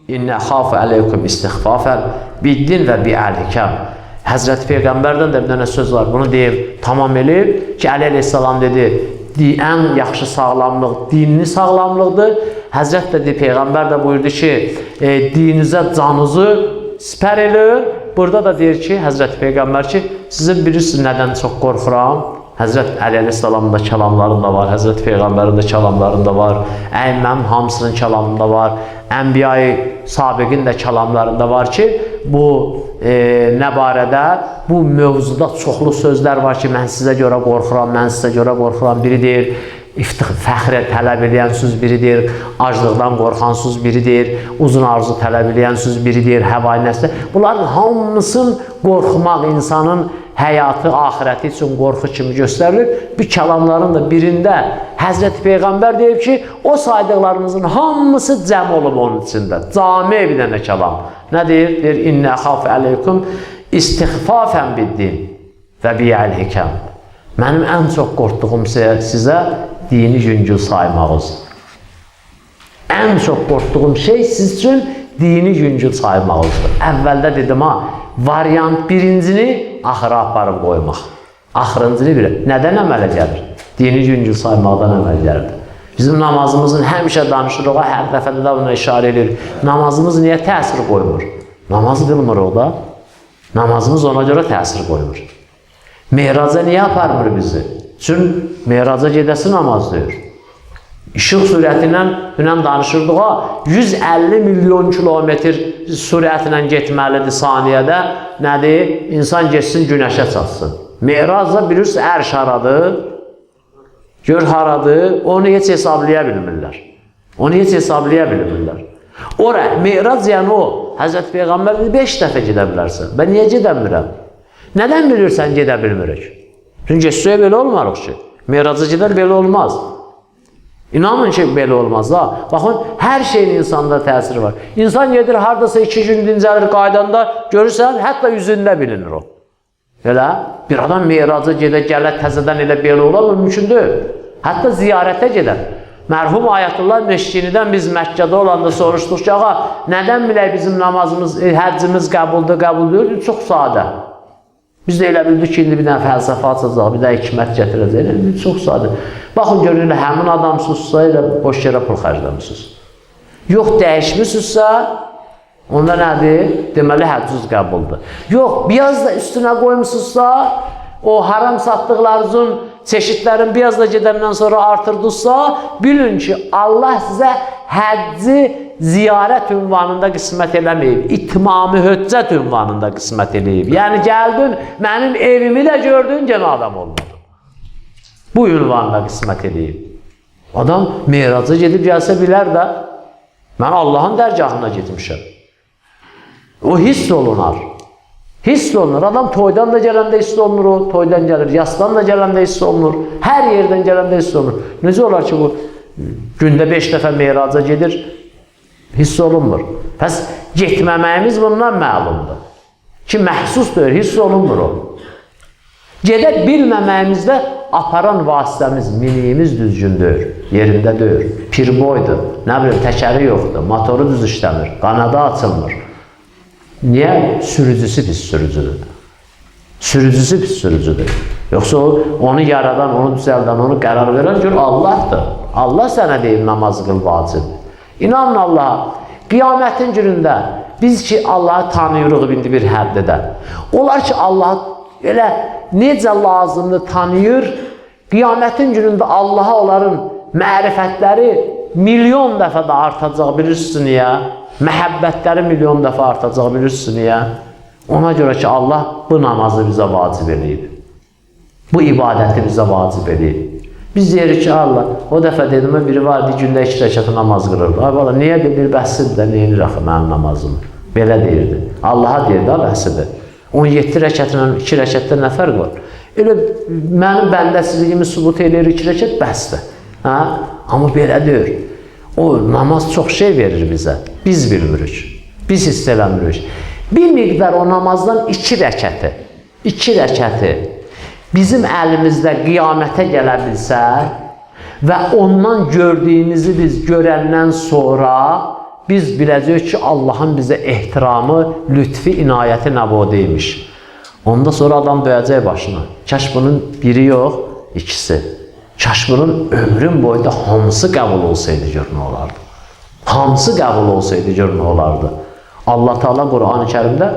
İnnə xafə əleykum istiğfafən biddin və bi'əlikəm. Həzrəti Peyğəmbərdən də bir dənə söz var. Bunu deyim, tamam elib ki, Əli əleyhissalam dedi, ən yaxşı sağlamlıq dinini sağlamlıqdır. Həzrət də Peyğəmbər də buyurdu ki, dininizə canınızı sipər eləyir. Burada da deyir ki, Həzrəti Peyğəmbər ki, sizin bilirsiniz nədən çox qorxuram? Həzrət Əli əleyhissalamın da kəlamlarında var, Həzrət Peyğəmbərin də kəlamlarında var, əmməm hamısının kəlamında var, Ənbiya-i Sabiqin də kəlamlarında var ki, bu nə barədə? Bu mövzuda çoxlu sözlər var ki, mən sizə görə qorxuram, mən sizə görə qorxuram. Biri deyir, fəxrə tələb edən söz biridir, aclıqdan qorxan söz biridir, uzun arzu tələb edən söz biridir, həvai nəfsdə. Bunların hamısını qorxmaq insanın həyatı, ahirəti üçün qorxu kimi göstərilir. Bu kəlamların da birində Həzrəti Peyğəmbər deyib ki, o saydıqlarımızın hamısı cəm olub onun içində. Cami bir dənə kəlam. Nə deyir? Deyir, İnnə xafə əleykum istiğfafən biddin və bi'əl-hikəm. Mənim ən çox qorxduğum sizə dini yüngül saymağınızdır. Ən çox qorxduğum şey siz üçün dini yüngül saymağınızdır. Əvvəldə dedim ha, variant birincini axıra aparıb qoymaq. Axırıncını bilir. Nədən əmələ gəlir? Dini yüngül saymaqdan əmələ gəlir. Bizim namazımızın həmişə danışırıq, hər dəfədə də buna işarə edir. Namazımız niyə təsir qoymur? Namazı bilmirik da. Namazımız ona görə təsir qoymur. Meyraca niyə aparmır bizi? Çünki meyraca gedəsi namaz deyir. İşıq sürətindən dünən danışırdıq, 150 milyon kilometr sürətlə getməlidir saniyədə. Nədir? İnsan geçsin, günəşə çatsın. Meyrazda bilirsiniz, ərş haradır? Gör haradır? Onu heç hesablaya bilmirlər. Onu heç hesablaya bilmirlər. Ora, meyraz yəni o. Həzrəti Peyğəmbər 5 dəfə gedə bilərsən. Ben niyə gedə bilmirəm? Nədən bilirsən gedə bilmirik? Çünki suya belə olmarıq ki. Meyraca gedən belə olmaz. İnanın ki, belə olmaz da. Baxın, hər şeyin insanda təsiri var. İnsan gedir, haradasa 2 gün dincəlir, qaydanda görürsən, hətta yüzündə bilinir o. Elə, bir adam meyraca gedə, gələ, təzədən elə belə olar, mümkün deyil. Hətta ziyarətə gedər. Mərhum Ayətullah Meşkinidən biz Məkkədə olanda soruşduq ki, ağa, nədən bilək bizim namazımız, həccimiz qəbuldur, qəbul deyil? Çox sadə. Biz də elə bildik ki, indi bir dənə fəlsəfə açacaq, bir dənə hikmət gətirəcək. Çox sadə. Baxın, görün, həmin adam sussa, elə boş yerə pul xərcləmişsiniz. Yox, dəyişmişsinizsə, onda nədir? Deməli, həccüz qəbuldur. Yox, biraz da üstünə qoymuşsunuzsa, o haram satdıqlarınızın çeşitlərin biraz da gedəndən sonra artırdınızsa, bilin ki, Allah sizə həcci ziyarət ünvanında qismət eləməyib, itmamı höccət ünvanında qismət eləyib. Yəni, gəldin, mənim evimi də gördün, gənə adam olmadı. Bu ünvanında qismət eləyib. Adam meyraca gedib gəlsə bilər də, mən Allahın dərgahına getmişəm. O hiss olunar. Hiss olunur. Adam toydan da gələndə hiss olunur o, toydan gəlir. Yasdan da gələndə hiss olunur. Hər yerdən gələndə hiss olunur. Necə olar ki, bu gündə 5 dəfə meyraca gedir, hiss olunmur. Pəs, getməməyimiz bundan məlumdur. Ki, məhsus deyir, hiss olunmur o. Gedək bilməməyimizdə aparan vasitəmiz, miniyimiz düzgün deyir, yerində deyir, pirboydur, nə bilim, təkəri yoxdur, motoru düz işləmir, qanadı açılmır. Niyə? Sürücüsü pis sürücüdür. Sürücüsü pis sürücüdür. Yoxsa onu yaradan, onu düzəldən, onu qərar verən gör Allahdır. Allah sənə deyir, namaz qıl vacib. İnanın Allaha, qiyamətin günündə biz ki, Allahı tanıyırıq indi bir həddədə. Onlar ki, Allahı elə necə lazımdır tanıyır, qiyamətin günündə Allaha onların mərifətləri milyon dəfə də artacaq, bilirsin niyə? Məhəbbətləri milyon dəfə artacaq, bilirsin niyə? Ona görə ki, Allah bu namazı bizə vacib eləyib. Bu ibadəti bizə vacib eləyib. Biz deyirik ki, Allah, o dəfə dedim, biri vardı, gündə 2 rəkatı namaz qırırdı. Ay bala, niyə bir bəhsidir də, neyini rəxi mənim namazımı? Belə deyirdi. Allaha deyirdi, bəhsidir. 17 rəkatla 2 rəkatda nə fərq var? Elə mənim bəndəsiliyimi sübut eləyir 2 rəkat, bəsdir. Amma belə deyir. O namaz çox şey verir bizə. Biz bilmirik. Biz hiss eləmirik. Bir miqdar o namazdan 2 rəkəti bizim əlimizdə qiyamətə gələ bilsə və ondan gördüyümüzü biz görəndən sonra biz biləcəyik ki, Allahın bizə ehtiramı, lütfi, inayəti nəbud imiş. Ondan sonra adam döyəcək başına. Kaş bunun biri yox, 2'si. Kaş bunun ömrün boyunda hamısı qəbul olsaydı gör nə olardı. Hamısı qəbul olsaydı gör nə olardı. Allah Teala Qur'an-ı Kərimdə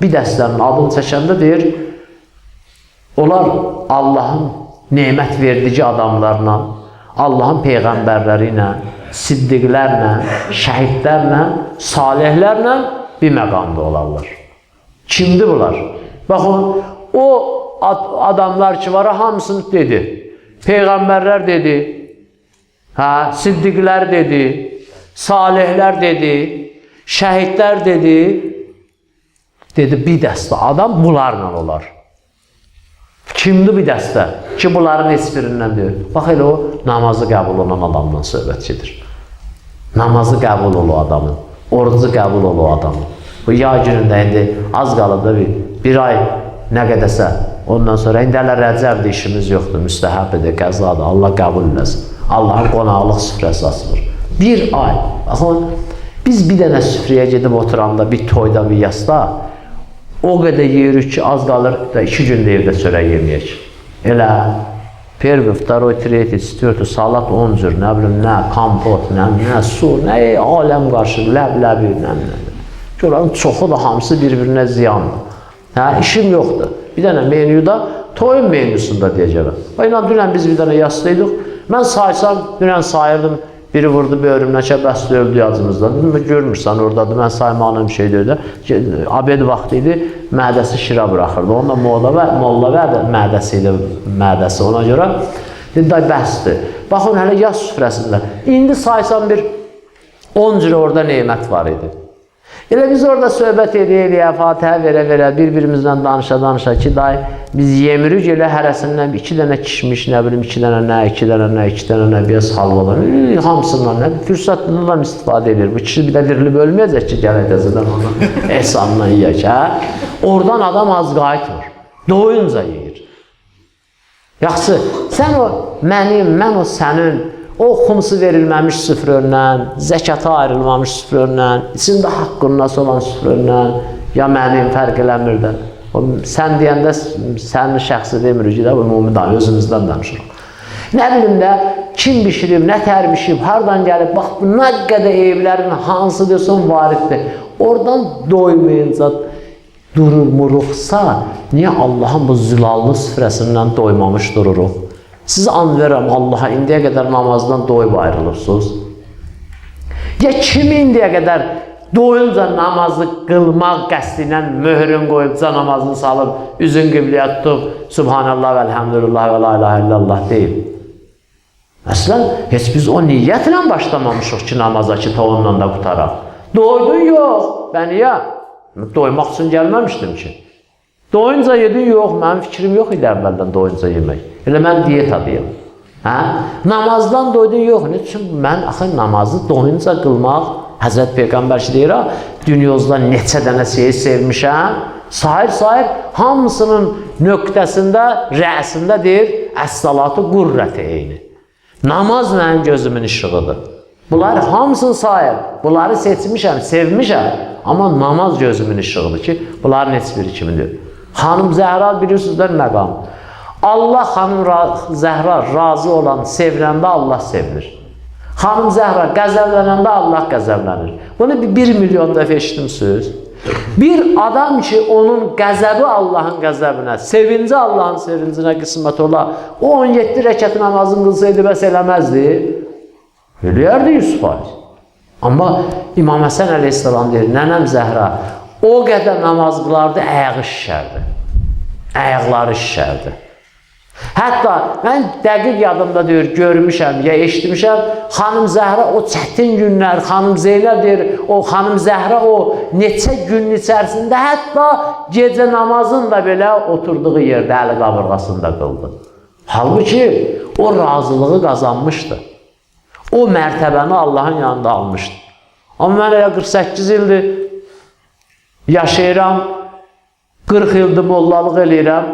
bir dəstənin adını çəkəndə deyir, onlar Allahın nemət verdici adamlarla, Allahın peyğəmbərləri ilə, siddiqlərlə, şəhidlərlə, salihlərlə bir məqamda olarlar. Kimdir bunlar? Baxın, o adamlar ki var, hamısını dedi. Peyğəmbərlər dedi, siddiqlər dedi, salihlər dedi, şəhidlər dedi. Dedi, bir dəstə adam bunlarla olar. Kimdir bir dəstə? Ki, bunların heç birindən deyir. Bax, elə o namazı qəbul olan adamdan söhbət gedir. Namazı qəbul olu adamın, orucu qəbul olu adamın. Bu yay günündə indi az qalıbda bir ay nə qədəsə, ondan sonra indi hələ rəcəbdir, işimiz yoxdur, müstəhəbdir, qəzadır, Allah qəbul eləsin. Allahın qonaqlıq süfrəsi açılır. Bir ay, baxın, biz bir dənə süfrəyə gedib oturanda, bir toyda, bir yasda, o qədər yeyirik ki, az qalır da 2 gündə evdə çörək yeməyək. Elə, pervi, vtaroy, treti, störtü, salat 10 cür, nə bilim, nə, kompot, nə, su, nə, aləm qarşı, ləb-ləbi, nə. Görənin çoxu da hamısı bir-birinə ziyandır. İşim yoxdur. Bir dənə menyuda, toyun menyusunda deyəcəm. İnan, dünən biz bir dənə yaslıydıq. Mən saysam, dünən sayırdım, biri vurdu böğrümdən ki, bəsli öldü yazımızda. Görmürsən, oradadır, mən saymağına bir şey deyirdi. Abed vaxtı idi, mədəsi şira buraxırdı. Onda molla və mədəsi ilə mədəsi ona görə. Dedi, day, bəsdir. Baxın, hələ yaz süfrəsində. İndi saysam bir 10 cürə orada neymət var idi. Elə biz orada söhbət edirik, Fatihə verə-verə, bir-birimizdən danışa-danışa ki, day, biz yemirik, elə hərəsindən 2 dənə kişmiş, nə bilim, 2 dənə nə, 2 dənə nə, 2 dənə nə, biraz halvalar, hamısından nə, fürsətdən adam istifadə edir. Bu kişi bir də dirilib ölməyəcək ki, gələk təzədən onun ehsanından yiyək, hə? Oradan adam az qayıtmır, doyunca yiyir. Yaxşı, sən o mənim, mən o sənin, o xumsu verilməmiş süfröndən, zəkata ayrılmamış süfröndən, içində haqqınnas olan süfröndən, ya mənim fərq eləmirdən. Sən deyəndə sənin şəxsi demirik də, ümumi da, özümüzdən danışırıq. Nə bilim də, kim bişirib, nə tər bişirib, hardan gəlib, bax, bu nə qədər evlərin hansı desən variddir. Oradan doymayınca dururmuruqsa, niyə Allahın bu zülallı süfrəsindən doymamış dururuq? Siz and verəm Allaha, indiyə qədər namazdan doyub ayrılırsınız. Ya kimi indiyə qədər doyunca namazı qılmaq qəsdi ilə möhrün qoyubca namazını salıb, üzün qibləyə tutub, Subhanallah və elhamdülillah və la ilahe illallah deyib. Əslən, heç biz o niyyətlə başlamamışıq ki, namaza ki, ta ondan da qutaraq. Doydun yox, ben niyə? Doymaq üçün gəlməmişdim ki. Doyunca yedin yox, mənim fikrim yox idi əvvəldən doyunca yemək. Elə mən diyetadıyım. Namazdan doydun yox. Ne üçün? Mən axı namazı doyunca qılmaq, Həzrət Peyğəmbər ki deyir, dünyozda neçə dənə şeyi sevmişəm, sayır, hamısının nöqtəsində, rəsində deyir, əs-salatu qurrəti eyni. Namaz mənim gözümün işığıdır. Bunları hamısını sayır, bunları seçmişəm, sevmişəm, amma namaz gözümün işığıdır ki, bunların heç biri kimidir. Xanım Zəhra bilirsizlər məqam. Allah xanım Zəhra razı olan, seviləndə Allah sevilir. Xanım Zəhra qəzəblənəndə Allah qəzəblənir. Bunu 1 milyon dəfə eşitmişsiniz. Bir adam ki, onun qəzəbi Allahın qəzəbinə, sevinci Allahın sevincinə qismət ola, o 17 rəkət namazını qılsaydı, bəs eləməzdi. Eləyərdi 100%. Amma İmam Həsən əleyhissalam deyir, nənəm Zəhra o qədər namaz qılardı, ayağı şişərdi. Ayaqları şişərdi. Hətta mən dəqiq yadımda deyir, görmüşəm, ya eşitmişəm, xanım Zəhra o çətin günlər, xanım Zeynəb deyir, o xanım Zəhra o neçə günün içərisində, hətta gecə namazını da belə oturduğu yerdə, əli qabırğasında qıldı. Halbuki o razılığı qazanmışdı. O mərtəbəni Allahın yanında almışdı. Amma mən elə 48 ildir yaşayıram, 40 ildir mollalıq eləyirəm,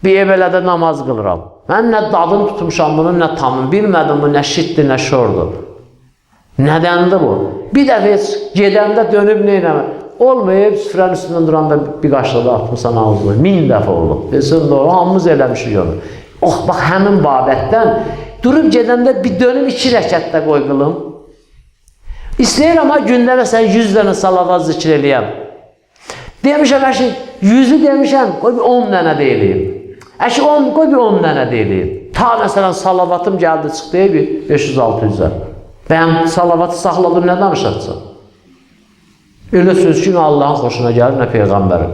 bir ev elə də namaz qılıram. Mən nə dadını tutmuşam bunun, nə tamını bilmədim bu, nə şitdir, nə şordur. Nədəndir bu? Bir dəfə heç gedəndə dönüb neynəmə? Olmayıb, süfrənin üstündən duranda bir qaşlıqda atmışsan ağzına. 1000 dəfə olub. Desin doğru, hamımız eləmişik onu. Oh, bax, həmin babətdən durub gedəndə bir dönüb 2 rəkətdə qoy qılım. İstəyirəm ha, gündə məsələn 100 dənə salavat zikr eləyəm. Demişəm, əşi, 100'ü demişəm, qoy bir 10 dənə deyiləyim. Əşi, qoy bir 10 dənə deyiləyim. Ta məsələn salavatım gəldi, çıxdı bir 500-600'ə. Bəyəm salavatı saxladım, nə danışacaqsan? Elə söz ki, nə Allahın xoşuna gəlir, nə Peyğəmbərin.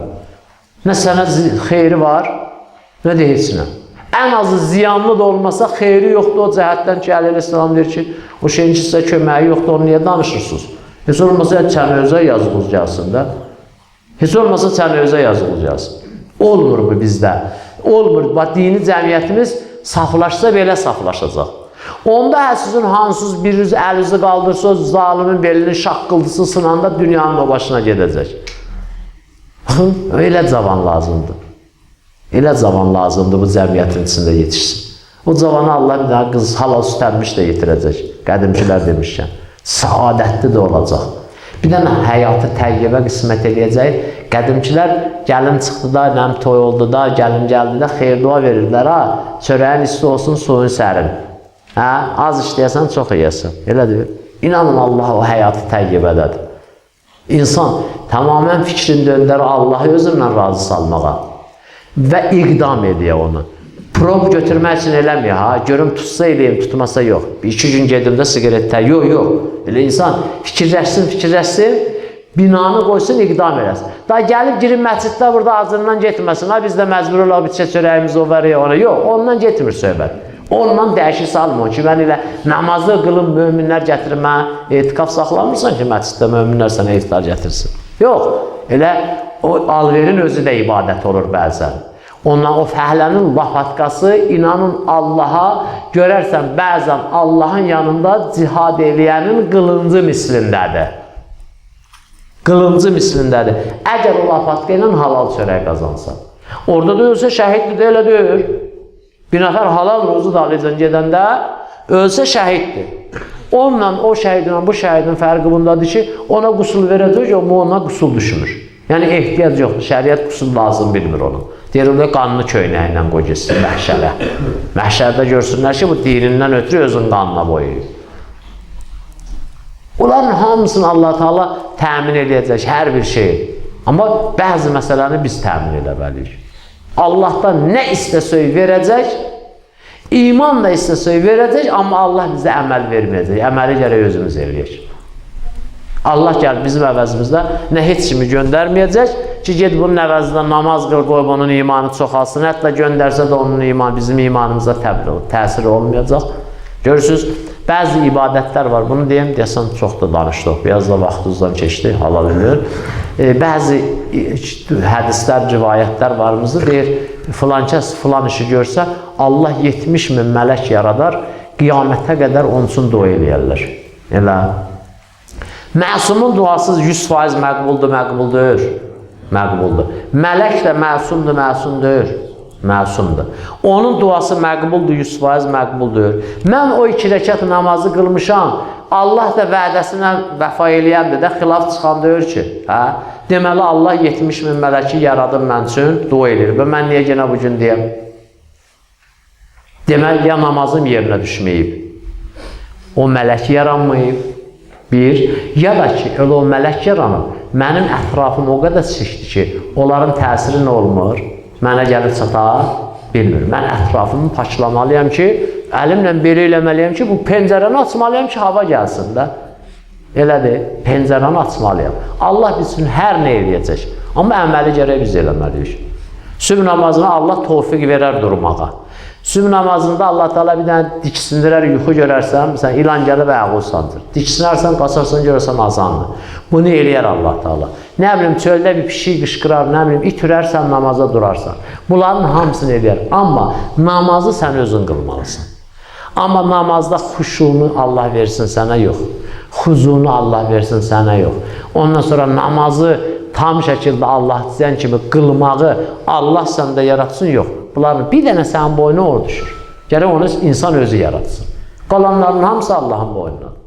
Nə sənə xeyri var, nə də heç nə. Ən azı ziyanlı da olmasa xeyri yoxdur o cəhətdən ki, Əleyhisselam deyir ki, o şeyin ki, sizə köməyi yoxdur, onu niyə danışırsınız? Heç olmasa sənə özə yazılız gəlsin də. Heç olmasa sənə özə yazılız gəlsin. Olmur bu bizdə. Olmur. Bax, dini cəmiyyətimiz saflaşsa belə saflaşacaq. Onda sizin hansız biriniz əlinizi qaldırsınız, zalimin belinin şaqqıltısı sınanda dünyanın o başına gedəcək. Elə cavan lazımdır. Elə cavan lazımdır bu cəmiyyətin içində yetişsin. O cavanı Allah bir daha qız halal sütənmiş də yetirəcək. Qədimkilər demişkən. Saadətli də olacaq. Bir dənə həyatı təyyibə qismət eləyəcək. Qədimkilər gəlin çıxdı da, nəm toy oldu da, gəlin gəldi də xeyir dua verirdilər. Ha, çörəyin isti olsun, suyun sərin. Hə, az işləyəsən, çox yeyəsən. Elə deyir. İnanın Allah o həyatı təyyibədədir. İnsan tamamən fikrini döndər Allahı özündən razı salmağa və iqdam ediyor onu. Prob götürmək üçün eləmiyor, ha, görüm tutsa eləyim, tutmasa yox. 2 gün gedim də sigaretlər, yox. Elə insan fikirləşsin, binanı qoysun, iqdam eləsin. Daha gəlib girin məsciddə burada acından getməsin, ha, biz də məcbur olaq, bir çörəyimiz o var ya ona, yox, ondan getmir söhbət. Ondan dəyişik salmıyor ki, mən elə namazı qılın, möminlər gətirin, mən etikaf saxlamırsan ki, məsciddə möminlər sənə iftar gətirsin. Yox, elə o alverin özü də ibadət olur bəzən. Ondan o fəhlənin lafatkası, inanın Allaha, görərsən bəzən Allahın yanında cihad eləyənin qılıncı mislindədir. Qılıncı mislindədir. Əgər o lafatka ilə halal çörək qazansa. Orada da ölsə şəhiddir, elə deyir. Bir nəfər halal ruzu dalıcan gedəndə ölsə şəhiddir. Onunla o şəhidlə bu şəhidin fərqi bundadır ki, ona qusul verəcək, o ona qusul düşmür. Yəni ehtiyac yoxdur, şəriət qusul lazım bilmir onu. Deyir, o da qanlı köynəyi ilə qoy geçsin məhşərə. Məhşərdə görsünlər ki, bu dinindən ötürü özün qanına boyuyur. Onların hamısını Allah Teala təmin edəcək, hər bir şeyi. Amma bəzi məsələni biz təmin edəməliyik. Allahdan nə istəsək verəcək, iman da istəsək verəcək, amma Allah bizə əməl verməyəcək. Əməli gərək özümüz eləyək. Allah gəl bizim əvəzimizdə nə heç kimi göndərməyəcək ki, ged bunun əvəzində namaz qıl, qoy onun imanı çoxalsın. Hətta göndərsə də onun imanı bizim imanımıza təsir olmayacaq. Görürsünüz, bəzi ibadətlər var. Bunu deyəm, deyəsən çox da danışdıq. Biraz da vaxtınızdan keçdi, hala bilir. Bəzi hədislər, rivayətlər varımızdır. Deyir, filan kəs filan işi görsə, Allah 70.000 mələk yaradar, qiyamətə qədər onun üçün dua eləyərlər. Elə. Məsumun duasız 100% məqbuldur, məqbuldur. Məqbuldur. Mələk də məsumdur, məsumdur. Məsumdur. Onun duası məqbuldur, 100% məqbuldur. Mən o 2 rəkat namazı qılmışam, Allah da vədəsinə vəfa eləyəndir də, xilaf çıxan deyir ki, hə? Deməli, Allah 70.000 mələki yaradım mən üçün, dua edir. Və mən niyə yenə bugün deyəm? Deməli, ya namazım yerinə düşməyib, o mələk yaranmayıb, bir, ya da ki, elə o mələk yaranıb, mənim ətrafım o qədər çəkdi ki, onların təsiri nə olmur? Mənə gəlib çata bilmir. Mən ətrafımı paçlamalıyam ki, əlimlə belə eləməliyəm ki, bu pəncərəni açmalıyam ki, hava gəlsin də. Elədir, pəncərəni açmalıyam. Allah bizim hər nə eləyəcək. Amma əməli gərək biz eləməliyik. Sübh namazına Allah tövfiq verər durmağa. Sübh namazında Allah Teala bir dənə diksindirər, yuxu görərsən, məsələn, ilan gəlib ayağı sandır. Diksinərsən, qaçarsan, görərsən azandır. Bunu eləyər Allah Teala. Nə bilim, çöldə bir pişik qışqırar, nə bilim, itürərsən, namaza durarsan. Bunların hamısını eləyər. Amma namazı sən özün qılmalısan. Amma namazda xuşunu Allah versin sənə yox. Xuzunu Allah versin sənə yox. Ondan sonra namazı tam şəkildə Allah deyən kimi qılmağı Allah səndə yaratsın yox. Bunların bir dənə sənin boynuna o düşür. Gərək onu insan özü yaratsın. Qalanların hamısı Allahın boynunadır.